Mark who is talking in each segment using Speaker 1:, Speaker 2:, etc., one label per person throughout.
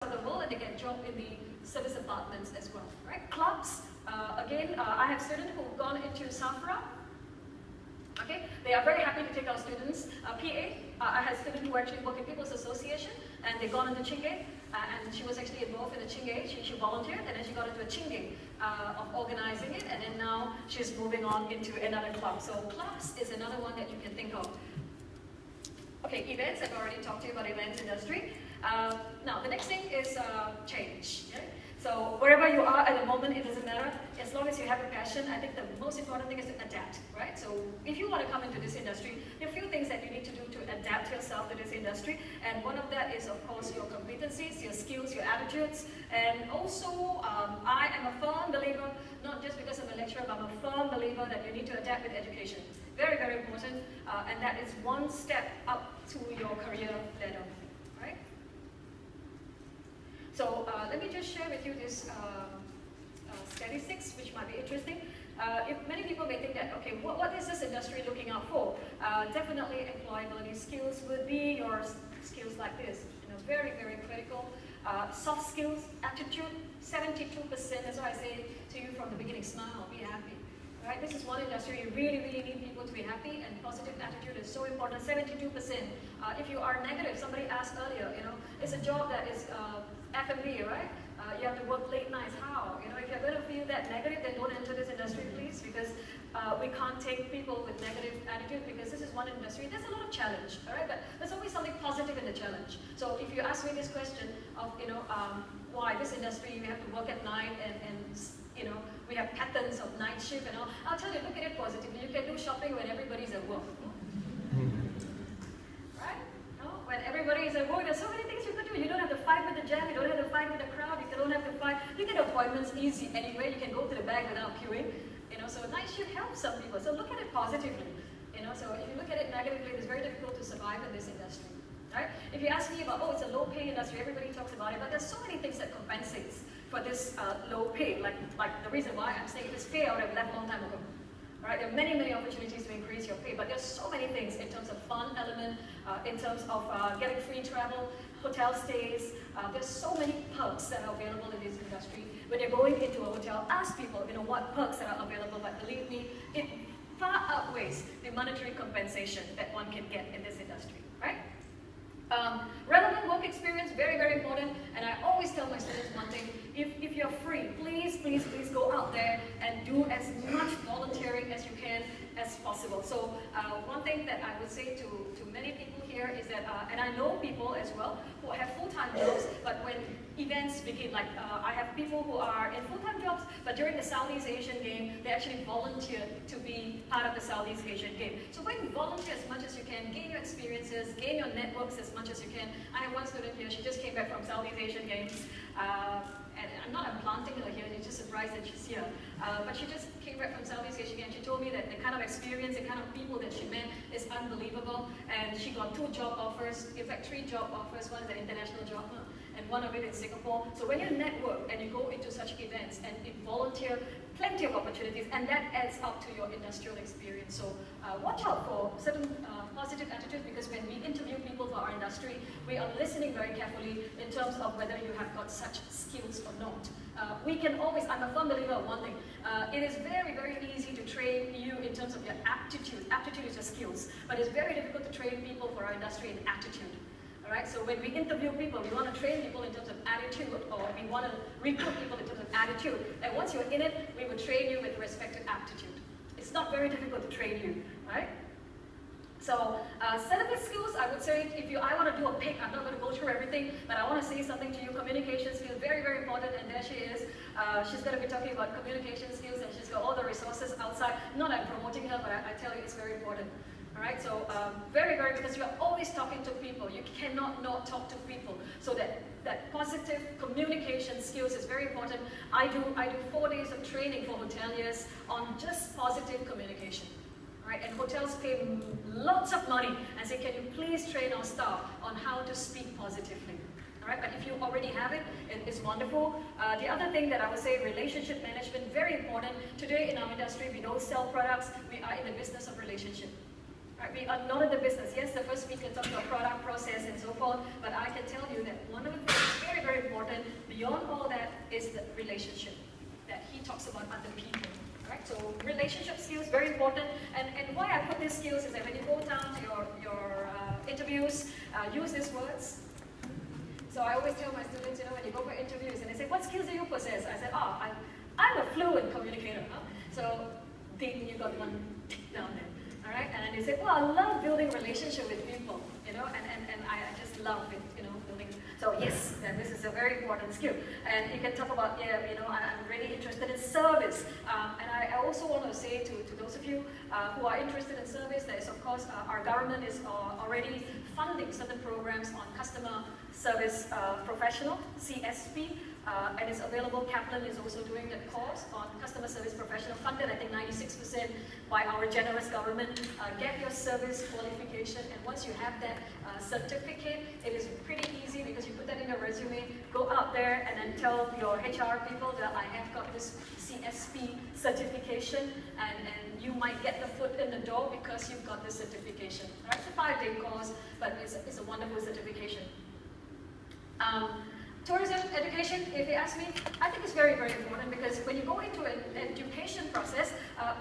Speaker 1: of the world, and they get a job in the service apartments as well. Right? Clubs, again, I have students who've gone into Safra. Okay, they are very happy to take our students. PA, I had a student who actually worked in People's Association, and they've gone into Chingay, and she was actually involved in the Chingay. She volunteered, and then she got into a Chingay of organizing it, and then now she's moving on into another club. So clubs is another one that you can think of. Okay, events, I've already talked to you about events industry. Now, the next thing is change. Yeah? So wherever you are at the moment, it doesn't matter. As long as you have a passion, I think the most important thing is to adapt, right? So if you want to come into this industry, there are a few things that you need to do to adapt yourself to this industry. And one of that is, of course, your competencies, your skills, your attitudes. And also, I am a firm believer, not just because I'm a lecturer, but I'm a firm believer that you need to adapt with education. Very, very important. And that is one step up to your career ladder, right? So let me just share with you this statistics, which might be interesting. If many people may think that, okay, what is this industry looking out for? Definitely employability skills would be your skills like this. You know, very, very critical. Soft skills, attitude, 72%. That's why I say to you from the beginning, smile, be happy. Right? This is one industry you really, really need people to be happy, and positive attitude is so important. 72%. If you are negative, somebody asked earlier, you know, it's a job that is F&B, right? You have to work late nights. How? You know, if you're going to feel that negative, then don't enter this industry, please, because we can't take people with negative attitude, because this is one industry. There's a lot of challenge, all right? But there's always something positive in the challenge. So if you ask me this question of, you know, why this industry, you have to work at night and you know, we have patterns of night shift and all. I'll tell you, look at it positively. You can do shopping when everybody's at work. Right? No? When everybody is at work, there's so many things you can do. You don't have to fight with the jam, you don't have to fight with the crowd, you don't have to fight. You get appointments easy anyway, you can go to the bank without queuing. You know, so night shift helps some people. So look at it positively. You know, so if you look at it negatively, it's very difficult to survive in this industry. Right? If you ask me about, oh, it's a low pay industry, everybody talks about it, but there's so many things that compensates for this low pay, like the reason why I'm saying this pay I would have left a long time ago. Right? There are many, many opportunities to increase your pay, but there's so many things in terms of fun element, in terms of getting free travel, hotel stays. There's so many perks that are available in this industry. When you're going into a hotel, ask people, you know, what perks that are available, but believe me, it far outweighs the monetary compensation that one can get in this industry, right? Relevant work experience, very, very important, and I always tell my students one thing, if you're free, please, please, please go out there and do as much volunteering as you can as possible. So one thing that I would say to many people here is that, and I know people as well who have full-time jobs, but when events begin, like I have people who are in full-time jobs, but during the Southeast Asian game, they actually volunteered to be part of the Southeast Asian game. So when you volunteer as much as you can, gain your experiences, gain your networks as much as you can. I have one student here, she just came back from Southeast Asian Games, and I'm not implanting her here, it's just surprised that she's here. But she just came back from Southeast Asia and she told me that the kind of experience, the kind of people that she met is unbelievable. And she got 2 job offers, in fact 3 job offers. One is an international job and one of it in Singapore. So when you network and you go into such events and you volunteer, plenty of opportunities, and that adds up to your industrial experience. So watch out for certain positive attitudes, because when we interview people for our industry, we are listening very carefully in terms of whether you have got such skills or not. We can always, I'm a firm believer of one thing, it is very, very easy to train you in terms of your aptitude. Aptitude is your skills, but it's very difficult to train people for our industry in attitude. Right? So when we interview people, we want to train people in terms of attitude, or we want to recruit people in terms of attitude. And once you're in it, we will train you with respect to aptitude. It's not very difficult to train you, right? So syllabus skills, I would say, I want to do a pick, I'm not going to go through everything, but I want to say something to you. Communication skills, very, very important, and there she is. She's going to be talking about communication skills, and she's got all the resources outside. Not I'm promoting her, but I tell you it's very important. Alright, so very, very, because you're always talking to people. You cannot not talk to people. So that positive communication skills is very important. I do 4 days of training for hoteliers on just positive communication. Right? And hotels pay lots of money and say, can you please train our staff on how to speak positively? Alright, but if you already have it, it's wonderful. The other thing that I would say, relationship management, very important. Today in our industry, we don't sell products. We are in the business of relationship. Right? We are not in the business. Yes, the first speaker talked about product, process, and so forth, but I can tell you that one of the things very, very important beyond all that is the relationship that he talks about other people. Right? So relationship skills, very important. And why I put these skills is that when you go down to your interviews, use these words. So I always tell my students, when you go for interviews and they say, what skills do you possess? I said, I'm a fluent communicator. Huh? So ding, you got one tick down there. All right? And then they say, well, I love building relationship with people, and I just love it, building. So yes, this is a very important skill. And you can talk about, I'm really interested in service. And I also want to say to those of you who are interested in service, that is, of course, our government is already funding certain programs on customer service professional, CSP, and it's available. Kaplan is also doing that course on customer service professional, funded I think 96% by our generous government. Get your service qualification, and once you have that certificate, it is pretty easy because you put that in your resume, go out there and then tell your HR people that I have got this CSP certification, and you might get the foot in the door because you've got this certification. Right? It's a 5-day course, but it's a wonderful certification. Tourism education, if you ask me, I think it's very, very important because when you go into an education process,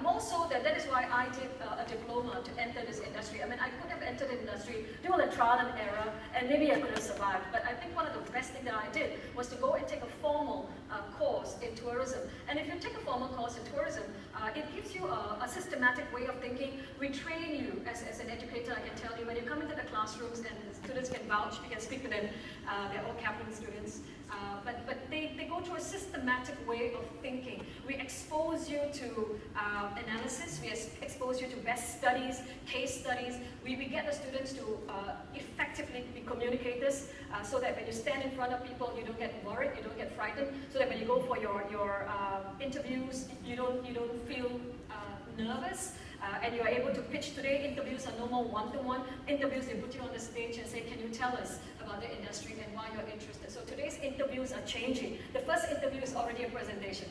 Speaker 1: more so that is why I did a diploma to enter this industry. I mean, I could have entered the industry, do a trial and error, and maybe I could have survived. But I think one of the best things that I did was to go and take a formal course in tourism. And if you take a formal course in tourism, it gives you a systematic way of thinking. We train you as an educator, I can tell you, when you come into the classrooms and students can vouch, you can speak to them, they're all Kaplan students. But they go through a systematic way of thinking. We expose you to analysis, we expose you to best studies, case studies. We get the students to effectively be communicators so that when you stand in front of people, you don't get worried, you don't get frightened, so that when you go for your interviews, you don't feel nervous. And you are able to pitch. Today, interviews are no more one-to-one. Interviews, they put you on the stage and say, can you tell us about the industry and why you're interested? So today's interviews are changing. The first interview is already a presentation.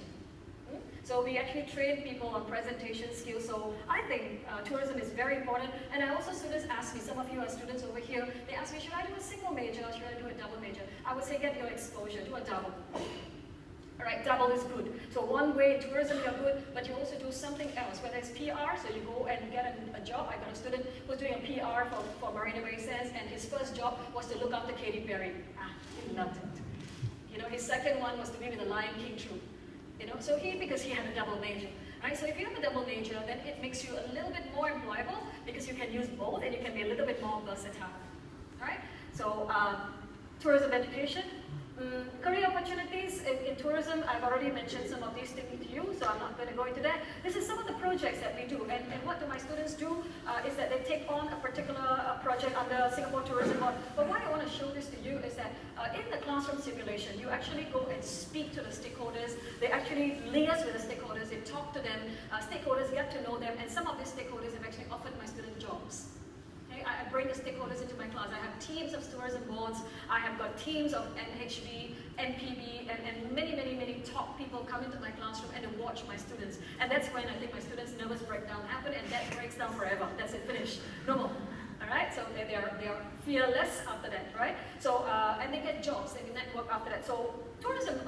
Speaker 1: So we actually train people on presentation skills. So I think tourism is very important. And I also, students ask me, some of you are students over here, they ask me, should I do a single major or should I do a double major? I would say get your exposure, do a double. All right, double is good. So one way, tourism, you're good, but you also do something else, whether it's PR, so you go and get a job. I got a student who was doing a PR for Marina Bay Sands, and his first job was to look after Katy Perry. He loved it. His second one was to be with the Lion King troupe. So because he had a double major. Right? So if you have a double major, then it makes you a little bit more employable because you can use both and you can be a little bit more versatile. All right? So tourism education. Career opportunities in tourism, I've already mentioned some of these things to you, so I'm not going to go into that. This is some of the projects that we do, and what do my students do is that they take on a particular project under Singapore Tourism Board. But why I want to show this to you is that in the classroom simulation, you actually go and speak to the stakeholders. They actually liaise with the stakeholders, they talk to them, stakeholders get to know them, and some of these stakeholders have actually offered my students jobs. I bring the stakeholders into my class. I have teams of tourism boards. I have got teams of NHB, NPB, and many top people come into my classroom and they watch my students. And that's when I think my students' nervous breakdown happen, and that breaks down forever. That's it, finished. No more. All right? So they are fearless after that, right? So, and they get jobs, they network after that. So tourism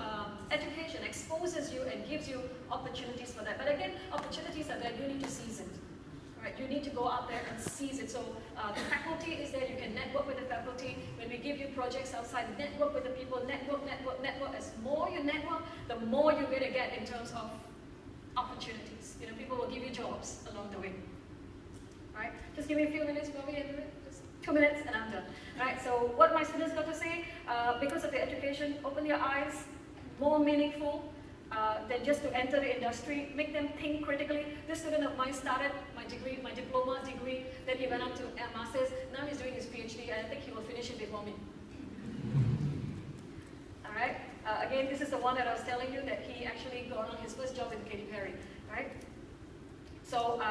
Speaker 1: education exposes you and gives you opportunities for that. But again, opportunities are there, you need to seize it. Right, you need to go out there and seize it. So the faculty is there, you can network with the faculty. When we give you projects outside, network with the people, network. As more you network, the more you're going to get in terms of opportunities. People will give you jobs along the way. Right? Just give me a few minutes, go ahead and do it. Just 2 minutes and I'm done. Right, so what my students got to say, because of the education, open your eyes, more meaningful, than just to enter the industry, make them think critically. This student of mine started my diploma degree, then he went on to a master's, now he's doing his PhD, and I think he will finish it before me. All right? Again, this is the one that I was telling you that he actually got on his first job in Katy Perry, right? So,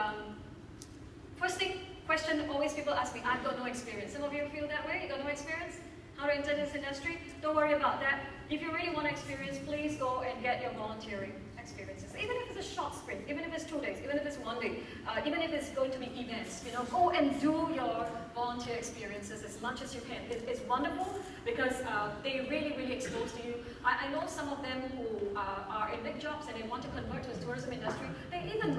Speaker 1: question always people ask me, I've got no experience. Some of you feel that way, you got no experience? how to enter this industry, don't worry about that. If you really want to experience, please go and get your volunteering experiences. Even if it's a short sprint, even if it's 2 days, even if it's 1 day, even if it's going to be events, you know, go and do your volunteer experiences as much as you can. It's wonderful because they really expose to you. I know some of them who are in big jobs and they want to convert to the tourism industry. They even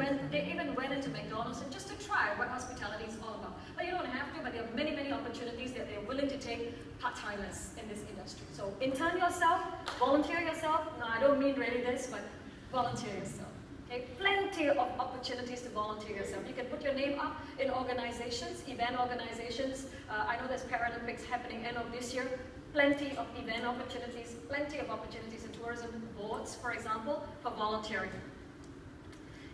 Speaker 1: went into McDonald's and just to try what hospitality is all about. But you don't have to, but there are many opportunities that they're willing to take part-timers in this industry. So intern yourself, volunteer yourself. No, I don't mean really this, but volunteer yourself. Okay? Plenty of opportunities to volunteer yourself. You can put your name up in organizations, event organizations. I know there's Paralympics happening end of this year. Plenty of event opportunities, plenty of opportunities in tourism boards, for example, for volunteering.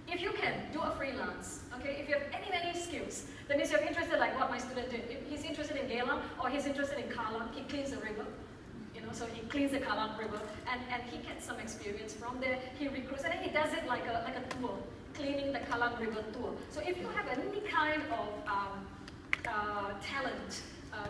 Speaker 1: If you can, do a freelance, okay? If you have any skills, that means you're interested like what my student did. If he's interested in Geylang or he's interested in Kallang, he cleans the river. You know, so he cleans the Kallang River and he gets some experience from there. He recruits and then he does it like a tour, cleaning the Kallang River tour. So if you have any kind of talent,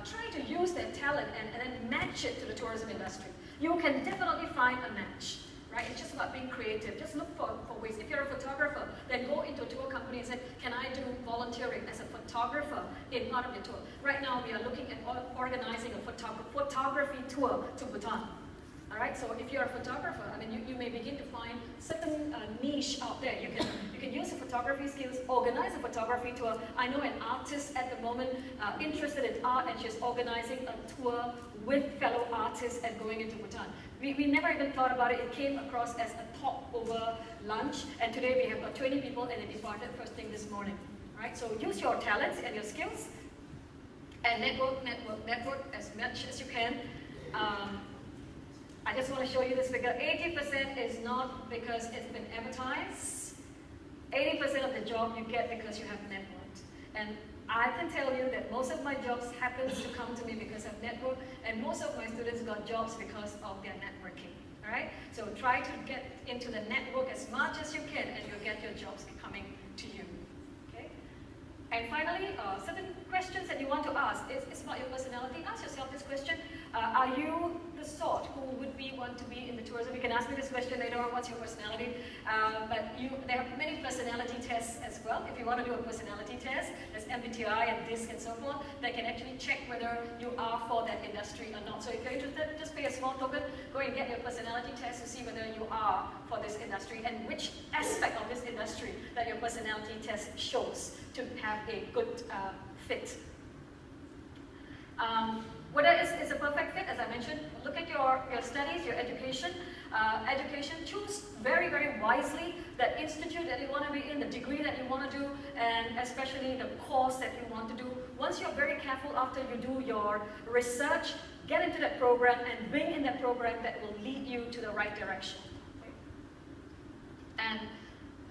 Speaker 1: try to use that talent and then match it to the tourism industry. You can definitely find a match. Right? It's just about being creative. Just look for ways. If you're a photographer, then go into a tour company and say, can I do volunteering as a photographer in part of your tour? Right now, we are looking at organizing a photography tour to Bhutan. All right, so if you're a photographer, I mean, you may begin to find certain niche out there. You can use your photography skills, organize a photography tour. I know an artist at the moment interested in art, and she's organizing a tour with fellow artists and going into Bhutan. We never even thought about it. It came across as a talk over lunch, and today we have got 20 people, and they departed first thing this morning. All right, so use your talents and your skills, and network as much as you can. I just want to show you this figure. 80% is not because it's been advertised. 80% of the job you get because you have networked. And I can tell you that most of my jobs happen to come to me because of network, and most of my students got jobs because of their networking. All right? So try to get into the network as much as you can, and you'll get your jobs coming to you. Okay? And finally, certain questions that you want to ask. It's about your personality. Ask yourself this question. Are you the sort who would want to be in the tourism? You can ask me this question later on, what's your personality? But there are many personality tests as well. If you want to do a personality test, there's MBTI and DISC and so forth, that can actually check whether you are for that industry or not. So if you're interested, just pay a small token, go and get your personality test to see whether you are for this industry and which aspect of this industry that your personality test shows to have a good fit. Whether it's a perfect fit, as I mentioned, look at your studies, your education. Choose very wisely that institute that you want to be in, the degree that you want to do, and especially the course that you want to do. Once you're very careful after you do your research, get into that program and bring in that program that will lead you to the right direction. Okay? And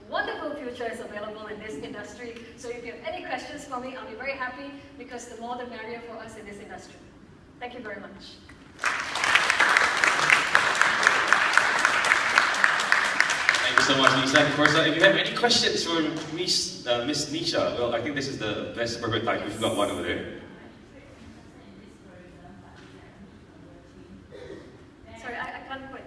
Speaker 1: wonderful future is available in this industry. So if you have any questions for me, I'll be very happy, because the more the merrier for us in this industry. Thank you very much.
Speaker 2: Thank you so much, Lisa. Of course, if you have any questions for Miss Nisha, well, I think this is the best perfect time. We've got one over there.
Speaker 1: Sorry, I can't quite.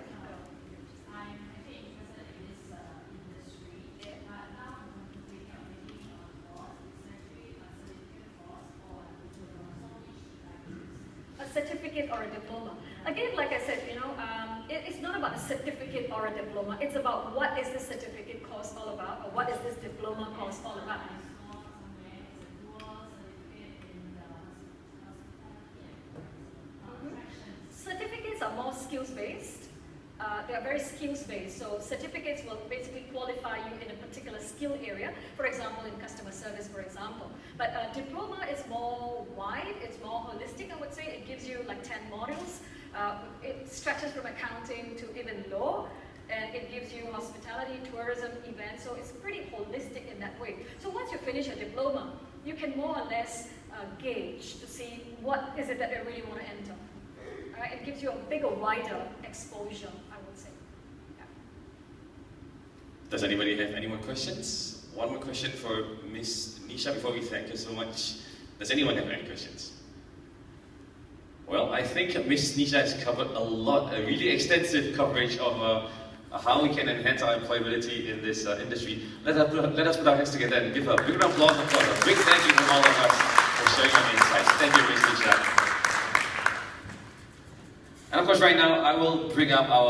Speaker 1: Certificate or a diploma. Again, like I said, it's not about a certificate or a diploma. It's about what is this certificate course all about, or what is this diploma course all about. Certificates are more skills-based. They are very skills-based. So certificates will basically qualify you in a particular skill area. For example, in customer service, for example. But a diploma is more wide. It's more holistic, I would say. It gives you like 10 modules. It stretches from accounting to even law. And it gives you hospitality, tourism, events. So it's pretty holistic in that way. So once you finish a diploma, you can more or less gauge to see what is it that you really want to enter. It gives you a bigger, wider exposure, I would say. Yeah.
Speaker 2: Does anybody have any more questions? One more question for Miss Nisha before we thank you so much. Does anyone have any questions? Well, I think Miss Nisha has covered a lot, a really extensive coverage of how we can enhance our employability in this industry. Let us put our hands together and give her a big round of applause. A big thank you from all of us for sharing your insights. Thank you, Miss Nisha. And of course, right now, I will bring up our